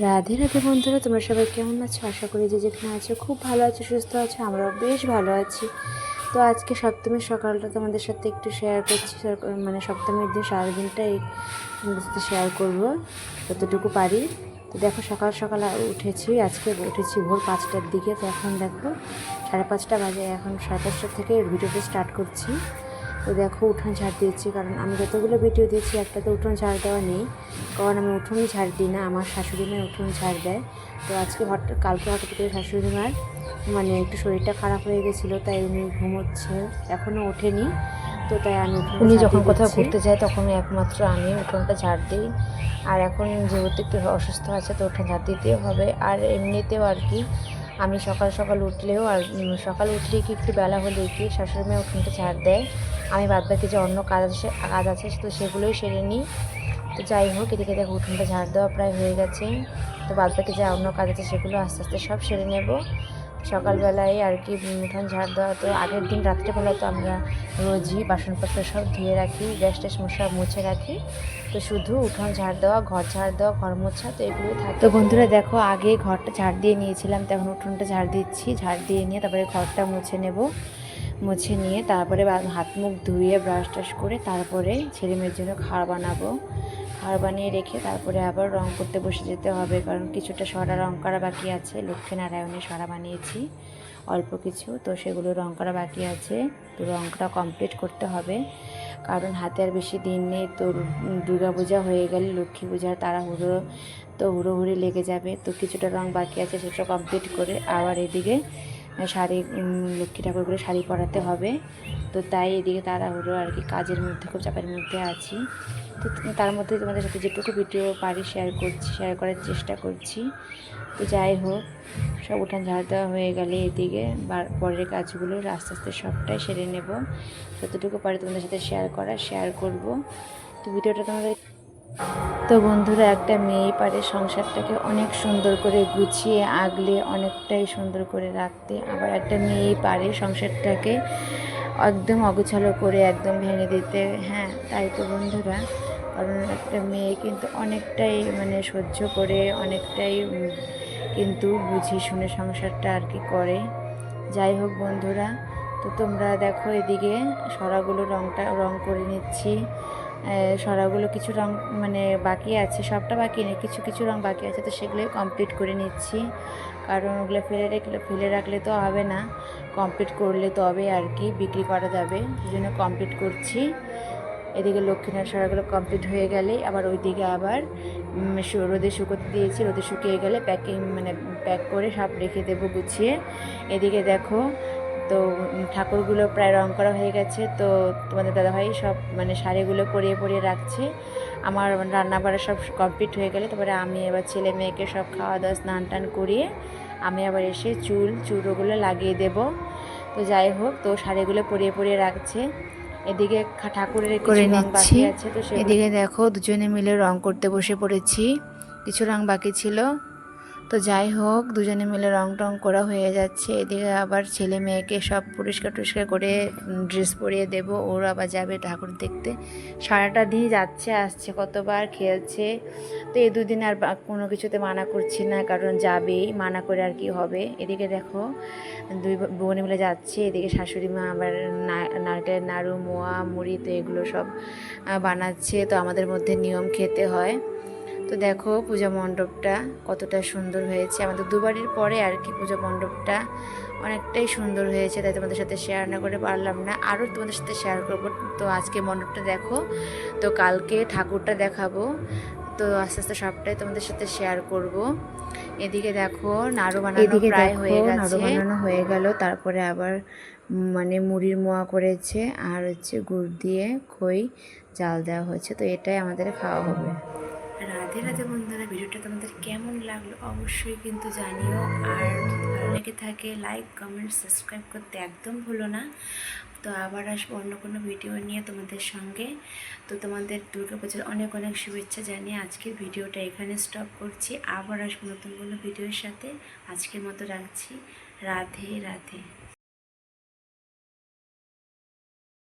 রাধে রাধে বন্ধুরা, তোমরা সবাই কেমন আছো? আশা করি যে যেখানে আছো খুব ভালো আছো, সুস্থ আছো। আমরাও বেশ ভালো আছি। তো আজকে সপ্তমীর সকালটা তোমাদের সাথে একটু শেয়ার করছি, মানে সপ্তমীর দিন সারাদিনটাই তোমাদের সাথে শেয়ার করবো যতটুকু পারি। তো দেখো, সকাল সকাল উঠেছি, আজকে উঠেছি ভোর 5টার দিকে। তো এখন দেখো 5:30 বাজে, এখন 5:30 থেকে ভিডিওটা স্টার্ট করছি। তো দেখো, উঠোন ঝাড় দিয়েছি, কারণ আমি যতগুলো ভিডিও দিয়েছি একটা তো উঠোন ঝাড় দেওয়া নেই, কারণ আমি উঠোনই ঝাড় দিই না, আমার শাশুড়ি মায়ের উঠোন ঝাড় দেয়। তো কালকে হঠাৎ করে শাশুড়ি মার মানে একটু শরীরটা খারাপ হয়ে গেছিলো, তাই উনি ঘুমোচ্ছে, এখনও ওঠেনি। তো তাই আমি উনি যখন কোথাও ঘুরতে যায় তখনই একমাত্র আমি উঠোনটা ঝাড় দিই। আর এখন যেহেতু একটু অসুস্থ আছে, তো উঠোন ঝাড় দিতেও হবে। আর এমনিতেও আর কি, আমি সকাল সকাল উঠলেও আর সকাল উঠলেই কি একটু বেলা হলেই কি শাশুড়ি মেয়ে উঠোনটা ঝাড় দেয়। আমি বাদবাকি যে অন্য কাজ আছে তো সেগুলোই সেরে নিই। তো যাই হোক, এদিকে দেখো উঠোনটা ঝাড় দেওয়া প্রায় হয়ে গেছে। তো বাদবাকি যা অন্য কাজ আছে সেগুলো আস্তে আস্তে সব সেরে নেব। সকালবেলায় আর কি উঠোন ঝাড় দেওয়া, তো আগের দিন রাত্রেবেলা তো আমরা রোজই বাসনপত্র সব ধুয়ে রাখি, গ্যাস ট্যাস সব মুছে রাখি। তো শুধু উঠোন ঝাড় দেওয়া, ঘর ঝাড় দেওয়া, ঘর মোছা, তো এগুলোই থাকে। তো বন্ধুরা দেখো, আগে ঘরটা ঝাড় দিয়ে নিয়েছিলাম, তো এখন উঠোনটা ঝাড় দিচ্ছি। ঝাড় দিয়ে নিয়ে তারপরে ঘরটা মুছে নেব। মুছে নিয়ে তারপরে হাত মুখ ধুয়ে ব্রাশ টাশ করে তারপরে ছেলে মেয়ের জন্য খাবার বানাবো। খাবার বানিয়ে রেখে তারপরে আবার রং করতে বসে যেতে হবে, কারণ কিছুটা সরা রং করা বাকি আছে। লক্ষ্মীনারায়ণের সরা বানিয়েছি অল্প কিছু, তো সেগুলো রং করা বাকি আছে। তো রংটা কমপ্লিট করতে হবে, কারণ হাতে আর বেশি দিন নেই। তো দুর্গা পূজা হয়ে গেলে লক্ষ্মী পূজার তাড়াহুড়ো, তো হুড়োহুড়ি লেগে যাবে। তো কিছুটা রং বাকি আছে, সেটা কমপ্লিট করে আবার এদিকে শাড়ি, লক্ষ্মী ঠাকুরগুলো শাড়ি পরাতে হবে। তো তাই এদিকে তাড়াহুড়ো আর কি, কাজের মধ্যে খুব চাপের মধ্যে আছি। তো তার মধ্যে তোমাদের সাথে যেটুকু ভিডিও পারি শেয়ার করার চেষ্টা করছি। তো যাই হোক, সব উঠান ঝাড় দেওয়া হয়ে গেলে এদিকে পরের কাজগুলো আস্তে আস্তে সবটাই সেরে নেব। যতটুকু পারি তোমাদের সাথে শেয়ার করব। তো ভিডিওটা তোমাদের। তো বন্ধুরা, একটা মেয়ে পারে সংসারটাকে অনেক সুন্দর করে গুছিয়ে আগলে অনেকটাই সুন্দর করে রাখতে, আবার একটা মেয়েই পারে সংসারটাকে একদম অগোছালো করে একদম ভেঙে দিতে। হ্যাঁ, তাই তো বন্ধুরা, কারণ একটা মেয়ে কিন্তু অনেকটাই মানে সহ্য করে, অনেকটাই কিন্তু বুঝে শুনে সংসারটা আর কি করে। যাই হোক বন্ধুরা, তো তোমরা দেখো এদিকে সরাগুলো রং করে নিচ্ছি। সরাগুলো কিছু রং মানে বাকি আছে, সবটা বাকি নেই, কিছু কিছু রং বাকি আছে, তো সেগুলোই কমপ্লিট করে নিচ্ছি। কারণ ওগুলো ফেলে রাখলে তো হবে না, কমপ্লিট করলে তবে আর কি বিক্রি করা যাবে, সেই জন্য কমপ্লিট করছি। এদিকে লক্ষ্মীনারায়ণ সরাগুলো কমপ্লিট হয়ে গেলেই আবার ওইদিকে আবার রোদে শুকোতে দিয়েছি। রোদে শুকিয়ে গেলে প্যাক করে সব রেখে দেবো গুছিয়ে। এদিকে দেখো, তো ঠাকুরগুলো প্রায় রং করা হয়ে গেছে। তো তোমাদের দাদাভাই সব মানে শাড়িগুলো পরিয়ে রাখছে। আমার রান্না বাড়া সব কমপ্লিট হয়ে গেলে তারপরে আমি এবার ছেলে মেয়েকে সব খাওয়া দাওয়া স্নান টান করিয়ে আমি আবার এসে চূড়োগুলো লাগিয়ে দেব। তো যাই হোক, তো শাড়িগুলো পরিয়ে রাখছে। এদিকে ঠাকুরের কিছু রং বাকি আছে, তো এদিকে দেখো দুজনে মিলে রং করতে বসে পড়েছি। কিছু রং বাকি ছিল। তো যাই হোক, দুজনে মিলে রং টং করা হয়ে যাচ্ছে। এদিকে আবার ছেলে মেয়েকে সব পরিষ্কার করে ড্রেস পরিয়ে দেব। ওর আবার যাবে ঠাকুর দেখতে। সারাটা দিন যাচ্ছে আসছে, কতবার খেলছে। তো এই দুদিন আর কোনো কিছুতে মানা করছি না, কারণ যাবেই, মানা করে আর কি হবে। এদিকে দেখো দুই বোনে মিলে যাচ্ছে। এদিকে শাশুড়ি মা আবার নারকেলের নাড়ু, মোয়া, মুড়ি, তো এগুলো সব বানাচ্ছে। তো আমাদের মধ্যে নিয়ম খেতে হয়। তো দেখো পূজা মণ্ডপটা কতটা সুন্দর হয়েছে, আমাদের দুবারের পরে আর কি পূজা মণ্ডপটা অনেকটাই সুন্দর হয়েছে। তাই তোমাদের সাথে শেয়ার না করে পারলাম না, আরও তোমাদের সাথে শেয়ার করবো। তো আজকে মণ্ডপটা দেখো, তো কালকে ঠাকুরটা দেখাবো। তো আস্তে আস্তে সবটাই তোমাদের সাথে শেয়ার করব। এদিকে দেখো নাড়ু বানানো প্রায় হয়ে গেছে, নাড়ু বানানো হয়ে গেল। তারপরে আবার মানে মুড়ির মোয়া করেছে, আর হচ্ছে গুড় দিয়ে খই জাল দেওয়া হয়েছে। তো এটাই আমাদের খাওয়া হবে। রাধে রাধে বন্ধুরা, ভিডিওটা তোমাদের কেমন লাগলো অবশ্যই কিন্তু জানিও। আর যদি ভালো লেগে থাকে লাইক, কমেন্ট, সাবস্ক্রাইব করতে একদম ভুলো না। তো আবার আসবো অন্য কোনো ভিডিও নিয়ে তোমাদের সঙ্গে। তো তোমাদের দুর্গাপূজার অনেক অনেক শুভেচ্ছা জানিয়ে আজকের ভিডিওটা এখানে স্টপ করছি। আবার আসবো নতুন কোনো ভিডিওর সাথে। আজকের মতো রাখছি। রাধে রাধে।